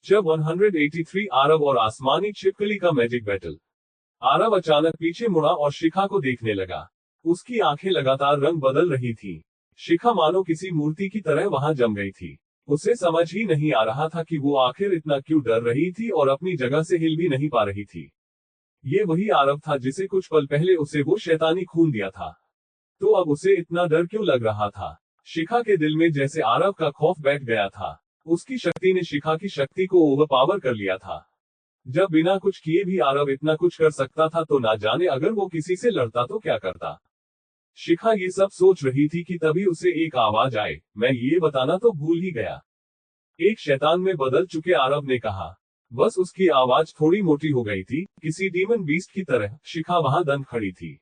जब 183 आरव और आसमानी छिपकली का मैजिक बैटल। आरव अचानक पीछे मुड़ा और शिखा को देखने लगा। उसकी आंखें लगातार रंग बदल रही थी। शिखा मानो किसी मूर्ति की तरह वहां जम गई थी। उसे समझ ही नहीं आ रहा था कि वो आखिर इतना क्यों डर रही थी और अपनी जगह से हिल भी नहीं पा रही थी। ये वही आरव था जिसे कुछ पल पहले उसे वो शैतानी खून दिया था। तो अब उसे इतना डर क्यों लग रहा था? शिखा के दिल में जैसे आरव का खौफ बैठ गया था। उसकी शक्ति ने शिखा की शक्ति को ओवरपावर कर लिया था। जब बिना कुछ किए भी आरव इतना कुछ कर सकता था तो ना जाने अगर वो किसी से लड़ता तो क्या करता। शिखा ये सब सोच रही थी कि तभी उसे एक आवाज आए। मैं ये बताना तो भूल ही गया, एक शैतान में बदल चुके आरव ने कहा। बस उसकी आवाज थोड़ी मोटी हो गई थी, किसी डीमन बीस्ट की तरह। शिखा वहां दंग खड़ी थी।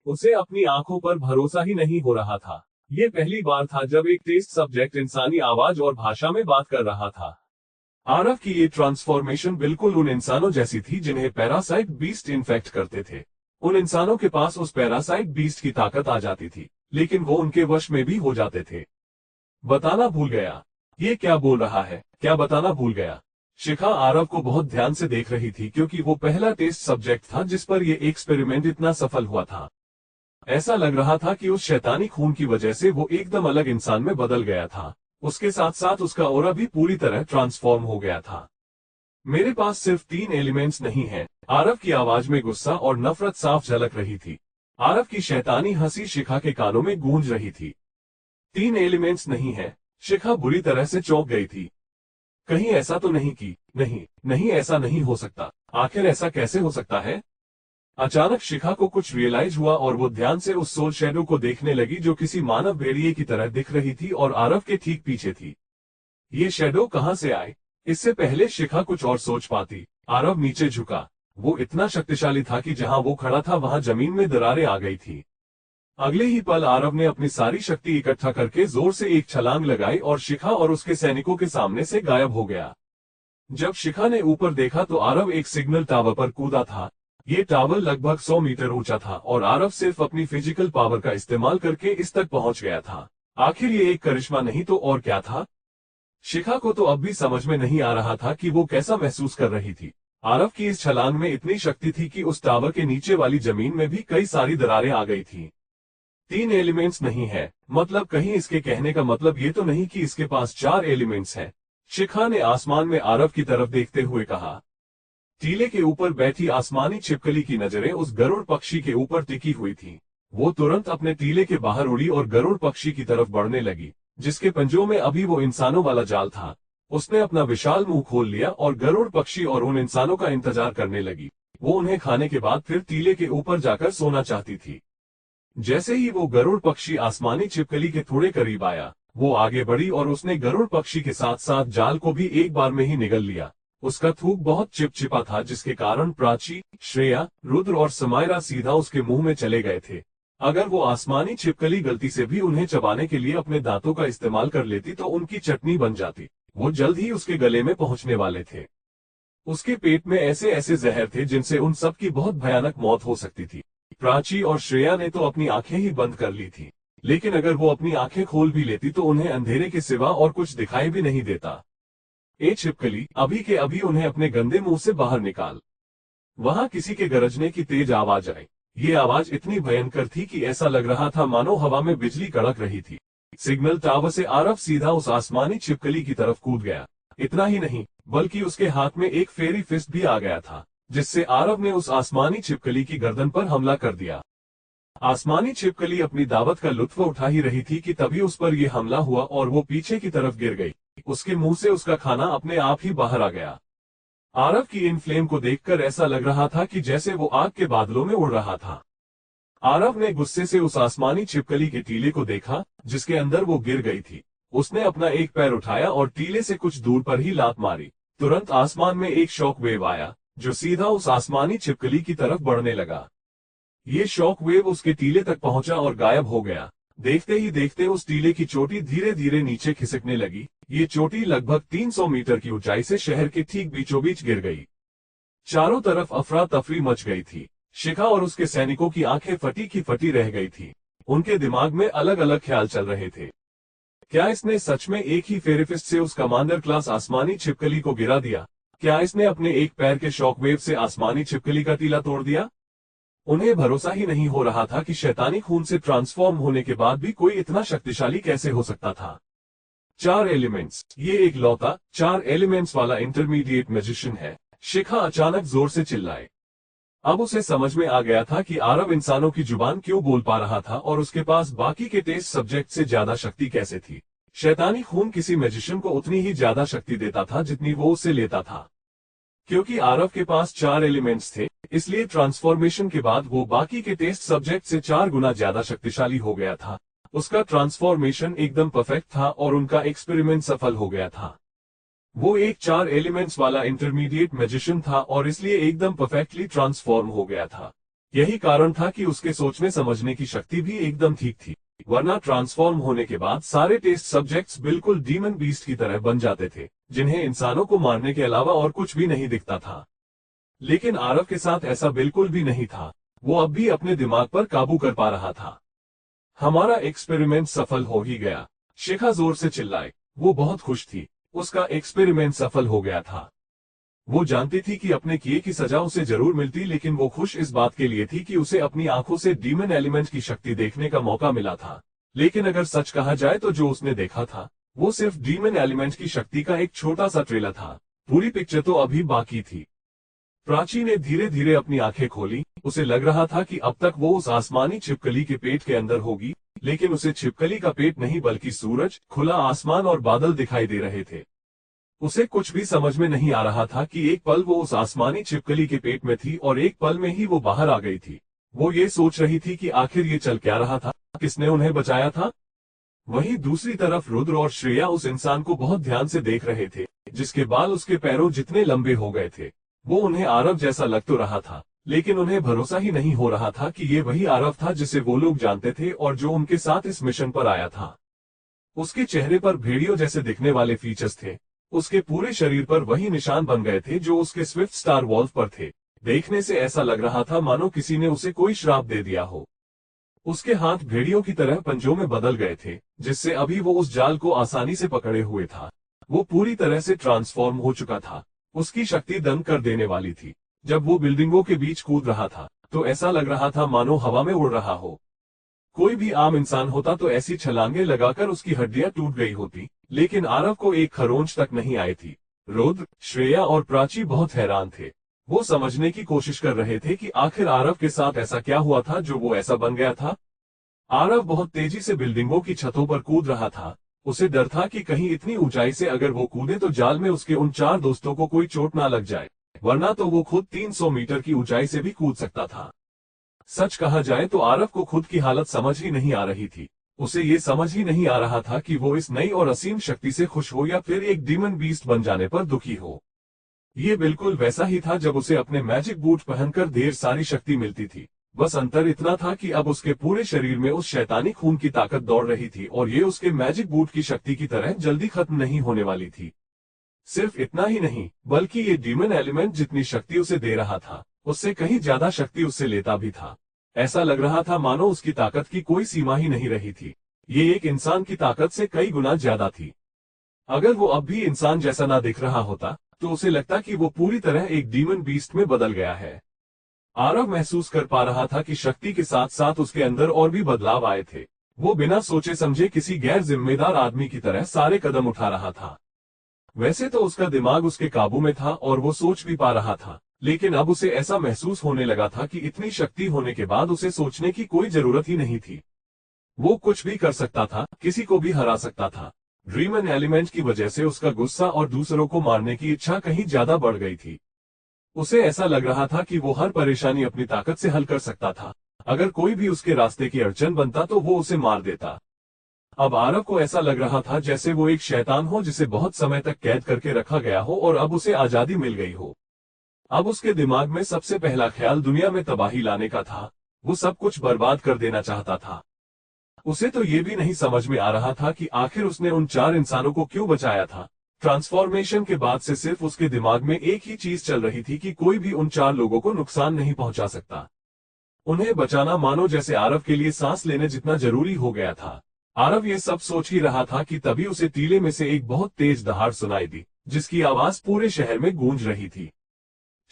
उसे अपनी आंखों पर भरोसा ही नहीं हो रहा था। ये पहली बार था जब एक टेस्ट सब्जेक्ट इंसानी आवाज और भाषा में बात कर रहा था। आरव की ये ट्रांसफॉर्मेशन बिल्कुल उन इंसानों जैसी थी जिन्हें पैरासाइट बीस्ट इन्फेक्ट करते थे। उन इंसानों के पास उस पैरासाइट बीस्ट की ताकत आ जाती थी, लेकिन वो उनके वश में भी हो जाते थे। बताना भूल गया। ये क्या बोल रहा है? क्या बताना भूल गया? शिखा आरव को बहुत ध्यान से देख रही थी क्योंकि वो पहला टेस्ट सब्जेक्ट था जिस पर यह एक्सपेरिमेंट इतना सफल हुआ था। ऐसा लग रहा था कि उस शैतानी खून की वजह से वो एकदम अलग इंसान में बदल गया था। उसके साथ साथ उसका ऑरा भी पूरी तरह ट्रांसफॉर्म हो गया था। मेरे पास सिर्फ 3 एलिमेंट्स नहीं हैं। आरव की आवाज में गुस्सा और नफरत साफ झलक रही थी। आरव की शैतानी हंसी शिखा के कानों में गूंज रही थी। 3 एलिमेंट्स नहीं है। शिखा बुरी तरह से चौंक गई थी। कहीं ऐसा तो नहीं कि नहीं ऐसा नहीं हो सकता। आखिर ऐसा कैसे हो सकता है? अचानक शिखा को कुछ रियलाइज हुआ और वो ध्यान से उस सोल शैडो को देखने लगी जो किसी मानव भेड़िए की तरह दिख रही थी और आरव के ठीक पीछे थी। ये शैडो कहां से आए? इससे पहले शिखा कुछ और सोच पाती, आरव नीचे झुका। वो इतना शक्तिशाली था कि जहां वो खड़ा था वहां जमीन में दरारें आ गई थी। अगले ही पल आरव ने अपनी सारी शक्ति इकट्ठा करके जोर से एक छलांग लगाई और शिखा और उसके सैनिकों के सामने से गायब हो गया। जब शिखा ने ऊपर देखा तो आरव एक सिग्नल टावर पर कूदा था। ये टावर लगभग 100 मीटर ऊंचा था और आरव सिर्फ अपनी फिजिकल पावर का इस्तेमाल करके इस तक पहुंच गया था। आखिर ये एक करिश्मा नहीं तो और क्या था? शिखा को तो अब भी समझ में नहीं आ रहा था कि वो कैसा महसूस कर रही थी। आरव की इस छलांग में इतनी शक्ति थी कि उस टावर के नीचे वाली जमीन में भी कई सारी दरारें आ गई थी। 3 एलिमेंट्स नहीं है, मतलब कहीं इसके कहने का मतलब ये तो नहीं कि इसके पास 4 एलिमेंट्स हैं। शिखा ने आसमान में आरव की तरफ देखते हुए कहा। टीले के ऊपर बैठी आसमानी छिपकली की नजरें उस गरुड़ पक्षी के ऊपर टिकी हुई थी। वो तुरंत अपने टीले के बाहर उड़ी और गरुड़ पक्षी की तरफ बढ़ने लगी, जिसके पंजों में अभी वो इंसानों वाला जाल था। उसने अपना विशाल मुंह खोल लिया और गरुड़ पक्षी और उन इंसानों का इंतजार करने लगी। वो उन्हें खाने के बाद फिर टीले के ऊपर जाकर सोना चाहती थी। जैसे ही वो गरुड़ पक्षी आसमानी छिपकली के थोड़े करीब आया, वो आगे बढ़ी और उसने गरुड़ पक्षी के साथ साथ जाल को भी एक बार में ही निगल लिया। उसका थूक बहुत चिपचिपा था जिसके कारण प्राची, श्रेया, रुद्र और समायरा सीधा उसके मुंह में चले गए थे। अगर वो आसमानी छिपकली गलती से भी उन्हें चबाने के लिए अपने दांतों का इस्तेमाल कर लेती तो उनकी चटनी बन जाती। वो जल्द ही उसके गले में पहुंचने वाले थे। उसके पेट में ऐसे ऐसे जहर थे जिनसे उन सब की बहुत भयानक मौत हो सकती थी। प्राची और श्रेया ने तो अपनी आंखें ही बंद कर ली थी, लेकिन अगर वो अपनी आंखें खोल भी लेती तो उन्हें अंधेरे के सिवा और कुछ दिखाई भी नहीं देता। ए छिपकली, अभी के अभी उन्हें अपने गंदे मुंह से बाहर निकाल। वहां किसी के गरजने की तेज आवाज आई। ये आवाज इतनी भयंकर थी कि ऐसा लग रहा था मानो हवा में बिजली कड़क रही थी। सिग्नल टावर से आरव सीधा उस आसमानी छिपकली की तरफ कूद गया। इतना ही नहीं, बल्कि उसके हाथ में एक फेरी फिस्ट भी आ गया था, जिससे आरव ने उस आसमानी छिपकली की गर्दन पर हमला कर दिया। आसमानी छिपकली अपनी दावत का लुत्फ उठा ही रही थी कि तभी उस पर यह हमला हुआ और वो पीछे की तरफ गिर गई। उसके मुंह से उसका खाना अपने आप ही बाहर आ गया। आरव की इन फ्लेम को देखकर ऐसा लग रहा था कि जैसे वो आग के बादलों में उड़ रहा था। आरव ने गुस्से से उस आसमानी छिपकली के टीले को देखा जिसके अंदर वो गिर गई थी। उसने अपना एक पैर उठाया और टीले से कुछ दूर पर ही लात मारी। तुरंत आसमान में एक शॉक वेव आया जो सीधा उस आसमानी छिपकली की तरफ बढ़ने लगा। ये शॉक वेव उसके टीले तक पहुंचा और गायब हो गया। देखते ही देखते उस टीले की चोटी धीरे धीरे नीचे खिसकने लगी। ये चोटी लगभग 300 मीटर की ऊंचाई से शहर के ठीक बीचों बीच गिर गई। चारों तरफ अफरा तफरी मच गई थी। शिखा और उसके सैनिकों की आंखें फटी की फटी रह गई थी। उनके दिमाग में अलग अलग ख्याल चल रहे थे। क्या इसने सच में एक ही फेरिफिस्ट से उस कमांडर क्लास आसमानी छिपकली को गिरा दिया? क्या इसने अपने एक पैर के शॉकवेव से आसमानी छिपकली का टीला तोड़ दिया? उन्हें भरोसा ही नहीं हो रहा था कि शैतानी खून से ट्रांसफॉर्म होने के बाद भी कोई इतना शक्तिशाली कैसे हो सकता था। 4 एलिमेंट्स, ये एक लौता 4 एलिमेंट्स वाला इंटरमीडिएट मैजिशियन है। शिखा अचानक जोर से चिल्लाए। अब उसे समझ में आ गया था कि आरव इंसानों की जुबान क्यों बोल पा रहा था और उसके पास बाकी के टेस्ट सब्जेक्ट से ज्यादा शक्ति कैसे थी। शैतानी खून किसी मैजिशियन को उतनी ही ज्यादा शक्ति देता था जितनी वो उससे लेता था। क्योंकि आरव के पास 4 एलिमेंट्स थे, इसलिए ट्रांसफॉर्मेशन के बाद वो बाकी के टेस्ट सब्जेक्ट से 4 गुना ज्यादा शक्तिशाली हो गया था। उसका ट्रांसफॉर्मेशन एकदम परफेक्ट था और उनका एक्सपेरिमेंट सफल हो गया था। वो एक 4 एलिमेंट्स वाला इंटरमीडिएट मैजिशियन था और इसलिए एकदम परफेक्टली ट्रांसफॉर्म हो गया था। यही कारण था कि उसके सोचने समझने की शक्ति भी एकदम ठीक थी, वरना ट्रांसफॉर्म होने के बाद सारे टेस्ट सब्जेक्ट्स बिल्कुल डीमन बीस्ट की तरह बन जाते थे, जिन्हें इंसानों को मारने के अलावा और कुछ भी नहीं दिखता था। लेकिन आरव के साथ ऐसा बिल्कुल भी नहीं था। वो अब भी अपने दिमाग पर काबू कर पा रहा था। हमारा एक्सपेरिमेंट सफल हो ही गया, शिखा जोर से चिल्लाए। वो बहुत खुश थी, उसका एक्सपेरिमेंट सफल हो गया था। वो जानती थी कि अपने किए की सजा उसे जरूर मिलती, लेकिन वो खुश इस बात के लिए थी कि उसे अपनी आंखों से डीमन एलिमेंट की शक्ति देखने का मौका मिला था। लेकिन अगर सच कहा जाए तो जो उसने देखा था वो सिर्फ डीमन एलिमेंट की शक्ति का एक छोटा सा ट्रेलर था। पूरी पिक्चर तो अभी बाकी थी। प्राची ने धीरे धीरे अपनी आंखें खोली। उसे लग रहा था कि अब तक वो उस आसमानी छिपकली के पेट के अंदर होगी, लेकिन उसे छिपकली का पेट नहीं बल्कि सूरज, खुला आसमान और बादल दिखाई दे रहे थे। उसे कुछ भी समझ में नहीं आ रहा था कि एक पल वो उस आसमानी छिपकली के पेट में थी और एक पल में ही वो बाहर आ गई थी। वो ये सोच रही थी कि आखिर ये चल क्या रहा था, किसने उन्हें बचाया था। वहीं दूसरी तरफ रुद्र और श्रेया उस इंसान को बहुत ध्यान से देख रहे थे, जिसके बाल उसके पैरों जितने लंबे हो गए थे। वो उन्हें आरव जैसा लग तो रहा था, लेकिन उन्हें भरोसा ही नहीं हो रहा था कि ये वही आरव था जिसे वो लोग जानते थे और जो उनके साथ इस मिशन पर आया था। उसके चेहरे पर भेड़ियों जैसे दिखने वाले फीचर्स थे। उसके पूरे शरीर पर वही निशान बन गए थे जो उसके स्विफ्ट स्टार वॉल्व पर थे। देखने से ऐसा लग रहा था मानो किसी ने उसे कोई श्राप दे दिया हो। उसके हाथ भेड़ियों की तरह पंजों में बदल गए थे, जिससे अभी वो उस जाल को आसानी से पकड़े हुए था। वो पूरी तरह से ट्रांसफॉर्म हो चुका था। उसकी शक्ति दंग कर देने वाली थी। जब वो बिल्डिंगों के बीच कूद रहा था तो ऐसा लग रहा था मानो हवा में उड़ रहा हो। कोई भी आम इंसान होता तो ऐसी छलांगे लगाकर उसकी हड्डियां टूट गई होती, लेकिन आरव को एक खरोंच तक नहीं आई थी। रुद्र, श्रेया और प्राची बहुत हैरान थे। वो समझने की कोशिश कर रहे थे कि आखिर आरव के साथ ऐसा क्या हुआ था जो वो ऐसा बन गया था। आरव बहुत तेजी से बिल्डिंगों की छतों पर कूद रहा था। उसे डर था कि कहीं इतनी ऊंचाई से अगर वो कूदे तो जाल में उसके उन 4 दोस्तों को कोई चोट ना लग जाए, वरना तो वो खुद 300 मीटर की ऊंचाई से भी कूद सकता था। सच कहा जाए तो आरव को खुद की हालत समझ ही नहीं आ रही थी। उसे ये समझ ही नहीं आ रहा था कि वो इस नई और असीम शक्ति से खुश हो या फिर एक डीमन बीस्ट बन जाने पर दुखी हो। ये बिल्कुल वैसा ही था जब उसे अपने मैजिक बूट पहनकर ढेर सारी शक्ति मिलती थी। बस अंतर इतना था कि अब उसके पूरे शरीर में उस शैतानी खून की ताकत दौड़ रही थी और ये उसके मैजिक बूट की शक्ति की तरह जल्दी खत्म नहीं होने वाली थी। सिर्फ इतना ही नहीं, बल्कि ये डीमन एलिमेंट जितनी शक्ति उसे दे रहा था, उससे कहीं ज्यादा शक्ति उससे लेता भी था। ऐसा लग रहा था मानो उसकी ताकत की कोई सीमा ही नहीं रही थी। ये एक इंसान की ताकत से कई गुना ज्यादा थी। अगर वो अब भी इंसान जैसा ना दिख रहा होता तो उसे लगता कि वो पूरी तरह एक डीमन बीस्ट में बदल गया है। आरव महसूस कर पा रहा था कि शक्ति के साथ साथ उसके अंदर और भी बदलाव आए थे। वो बिना सोचे समझे किसी गैर जिम्मेदार आदमी की तरह सारे कदम उठा रहा था। वैसे तो उसका दिमाग उसके काबू में था और वो सोच भी पा रहा था, लेकिन अब उसे ऐसा महसूस होने लगा था कि इतनी शक्ति होने के बाद उसे सोचने की कोई जरूरत ही नहीं थी। वो कुछ भी कर सकता था, किसी को भी हरा सकता था। ड्रीमन एलिमेंट की वजह से उसका गुस्सा और दूसरों को मारने की इच्छा कहीं ज्यादा बढ़ गई थी। उसे ऐसा लग रहा था कि वो हर परेशानी अपनी ताकत से हल कर सकता था। अगर कोई भी उसके रास्ते की अड़चन बनता तो वो उसे मार देता। अब आरव को ऐसा लग रहा था जैसे वो एक शैतान हो जिसे बहुत समय तक कैद करके रखा गया हो और अब उसे आजादी मिल गई हो। अब उसके दिमाग में सबसे पहला ख्याल दुनिया में तबाही लाने का था। वो सब कुछ बर्बाद कर देना चाहता था। उसे तो ये भी नहीं समझ में आ रहा था कि आखिर उसने उन 4 इंसानों को क्यों बचाया था। ट्रांसफॉर्मेशन के बाद से सिर्फ उसके दिमाग में एक ही चीज चल रही थी कि कोई भी उन 4 लोगों को नुकसान नहीं पहुंचा सकता। उन्हें बचाना मानो जैसे आरव के लिए सांस लेने जितना जरूरी हो गया था। आरव ये सब सोच ही रहा था कि तभी उसे टीले में से एक बहुत तेज दहाड़ सुनाई दी, जिसकी आवाज पूरे शहर में गूंज रही थी।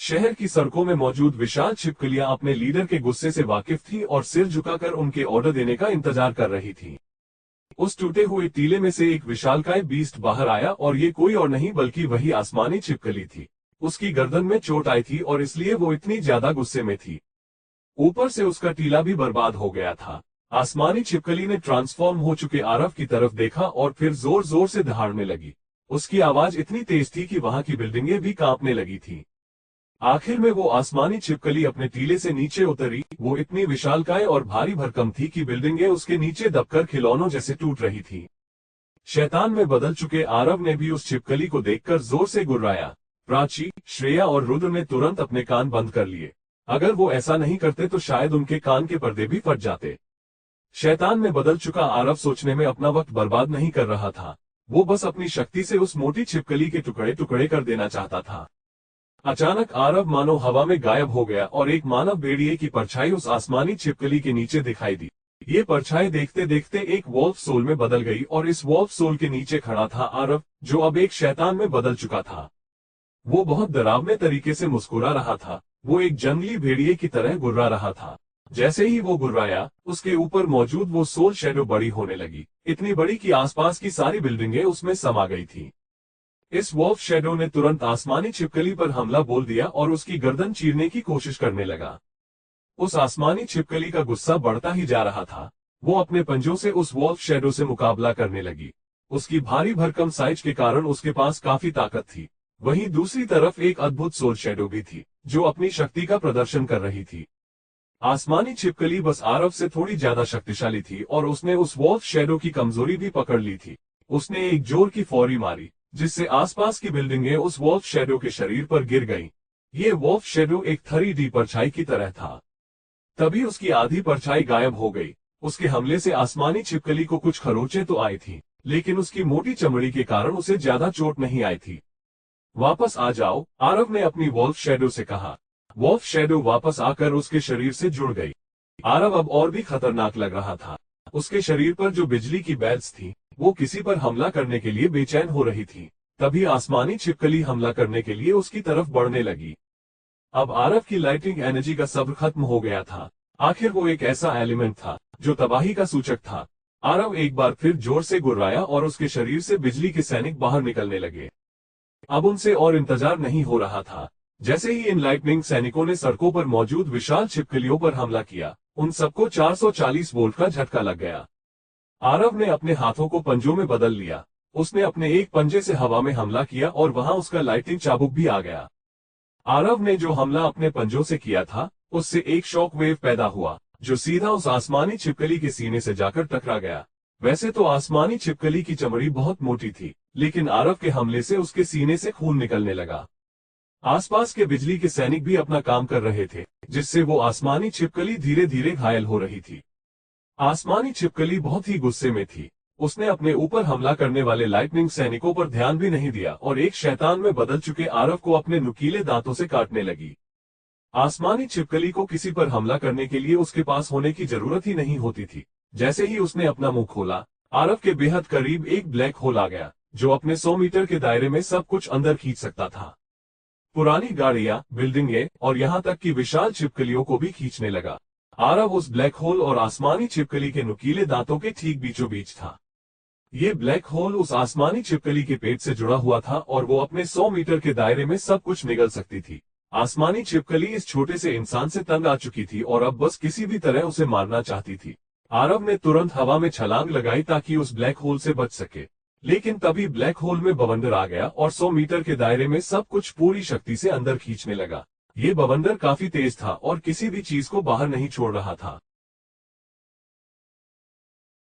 शहर की सड़कों में मौजूद विशाल छिपकलियां अपने लीडर के गुस्से से वाकिफ थी और सिर झुकाकर उनके ऑर्डर देने का इंतजार कर रही थी। उस टूटे हुए टीले में से एक विशालकाय बीस्ट बाहर आया और ये कोई और नहीं बल्कि वही आसमानी छिपकली थी। उसकी गर्दन में चोट आई थी और इसलिए वो इतनी ज्यादा गुस्से में थी। ऊपर से उसका टीला भी बर्बाद हो गया था। आसमानी छिपकली ने ट्रांसफॉर्म हो चुके आरव की तरफ देखा और फिर जोर जोर से दहाड़ने लगी। उसकी आवाज इतनी तेज थी कि वहां की बिल्डिंगें भी कांपने लगी थी। आखिर में वो आसमानी छिपकली अपने टीले से नीचे उतरी। वो इतनी विशालकाय और भारी भरकम थी कि बिल्डिंगें उसके नीचे दबकर खिलौनों जैसे टूट रही थी। शैतान में बदल चुके आरव ने भी उस छिपकली को देखकर जोर से गुर्राया। प्राची, श्रेया और रुद्र ने तुरंत अपने कान बंद कर लिए। अगर वो ऐसा नहीं करते तो शायद उनके कान के पर्दे भी फट जाते। शैतान में बदल चुका आरव सोचने में अपना वक्त बर्बाद नहीं कर रहा था। वो बस अपनी शक्ति से उस मोटी छिपकली के टुकड़े टुकड़े कर देना चाहता था। अचानक आरव मानो हवा में गायब हो गया और एक मानव भेड़िए की परछाई उस आसमानी छिपकली के नीचे दिखाई दी। ये परछाई देखते देखते एक वॉल्फ सोल में बदल गई और इस वॉल्फ सोल के नीचे खड़ा था आरव, जो अब एक शैतान में बदल चुका था। वो बहुत डरावने तरीके से मुस्कुरा रहा था। वो एक जंगली भेड़िए की तरह गुर्रा रहा था। जैसे ही वो गुर्राया, उसके ऊपर मौजूद वो सोल शैडो बड़ी होने लगी, इतनी बड़ी कि आसपास की सारी बिल्डिंगें उसमें समा गई थी। इस वॉल्फ शैडो ने तुरंत आसमानी छिपकली पर हमला बोल दिया और उसकी गर्दन चीरने की कोशिश करने लगा। उस आसमानी छिपकली का गुस्सा बढ़ता ही जा रहा था। वो अपने पंजों से उस वॉल्फ शैडो से मुकाबला करने लगी। उसकी भारी भरकम साइज के कारण उसके पास काफी ताकत थी। वहीं दूसरी तरफ एक अद्भुत सोल शैडो भी थी, जो अपनी शक्ति का प्रदर्शन कर रही थी। आसमानी छिपकली बस आरव से थोड़ी ज्यादा शक्तिशाली थी और उसने उस वॉल्फ शैडो की कमजोरी भी पकड़ ली थी। उसने एक जोर की फौरी मारी, जिससे आसपास की बिल्डिंगें उस वॉल्फ शैडो के शरीर पर गिर गईं। ये वॉल्फ शैडो एक 3D परछाई की तरह था। तभी उसकी आधी परछाई गायब हो गई। उसके हमले से आसमानी छिपकली को कुछ खरोंचें तो आई थी, लेकिन उसकी मोटी चमड़ी के कारण उसे ज्यादा चोट नहीं आई थी। वापस आ जाओ, आरव ने अपनी वॉल्फ शैडो से कहा। वॉल्फ शैडो वापस आकर उसके शरीर से जुड़ गई। आरव अब और भी खतरनाक लग रहा था। उसके शरीर पर जो बिजली की बैल्स थी, वो किसी पर हमला करने के लिए बेचैन हो रही थी। तभी आसमानी छिपकली हमला करने के लिए उसकी तरफ बढ़ने लगी। अब आरव की लाइटिंग एनर्जी का सब्र खत्म हो गया था। आखिर वो एक ऐसा एलिमेंट था जो तबाही का सूचक था। आरव एक बार फिर जोर से गुर्राया और उसके शरीर से बिजली के सैनिक बाहर निकलने लगे। अब उनसे और इंतजार नहीं हो रहा था। जैसे ही इन लाइटनिंग सैनिकों ने सड़कों पर मौजूद विशाल छिपकलियों पर हमला किया, उन सबको 440 वोल्ट का झटका लग गया। आरव ने अपने हाथों को पंजों में बदल लिया। उसने अपने एक पंजे से हवा में हमला किया और वहां उसका लाइटिंग चाबुक भी आ गया। आरव ने जो हमला अपने पंजों से किया था, उससे एक शॉक वेव पैदा हुआ, जो सीधा उस आसमानी छिपकली के सीने से जाकर टकरा गया। वैसे तो आसमानी छिपकली की चमड़ी बहुत मोटी थी, लेकिन आरव के हमले से उसके सीने से खून निकलने लगा। आसपास के बिजली के सैनिक भी अपना काम कर रहे थे, जिससे वो आसमानी छिपकली धीरे धीरे घायल हो रही थी। आसमानी छिपकली बहुत ही गुस्से में थी। उसने अपने ऊपर हमला करने वाले लाइटनिंग सैनिकों पर ध्यान भी नहीं दिया और एक शैतान में बदल चुके आरव को अपने नुकीले दांतों से काटने लगी। आसमानी छिपकली को किसी पर हमला करने के लिए उसके पास होने की जरूरत ही नहीं होती थी। जैसे ही उसने अपना मुंह खोला, आरव के बेहद करीब एक ब्लैक होल आ गया, जो अपने 100 मीटर के दायरे में सब कुछ अंदर खींच सकता था। पुरानी गाड़ियां, बिल्डिंगें और यहां तक कि विशाल छिपकलियों को भी खींचने लगा। आरव उस ब्लैक होल और आसमानी छिपकली के नुकीले दांतों के ठीक बीचों बीच था। ये ब्लैक होल उस आसमानी छिपकली के पेट से जुड़ा हुआ था और वो अपने 100 मीटर के दायरे में सब कुछ निगल सकती थी। आसमानी छिपकली इस छोटे से इंसान से तंग आ चुकी थी और अब बस किसी भी तरह उसे मारना चाहती थी। आरव ने तुरंत हवा में छलांग लगाई ताकि उस ब्लैक होल से बच सके, लेकिन तभी ब्लैक होल में बवंडर आ गया और 100 मीटर के दायरे में सब कुछ पूरी शक्ति से अंदर खींचने लगा। ये बवंडर काफी तेज था और किसी भी चीज को बाहर नहीं छोड़ रहा था।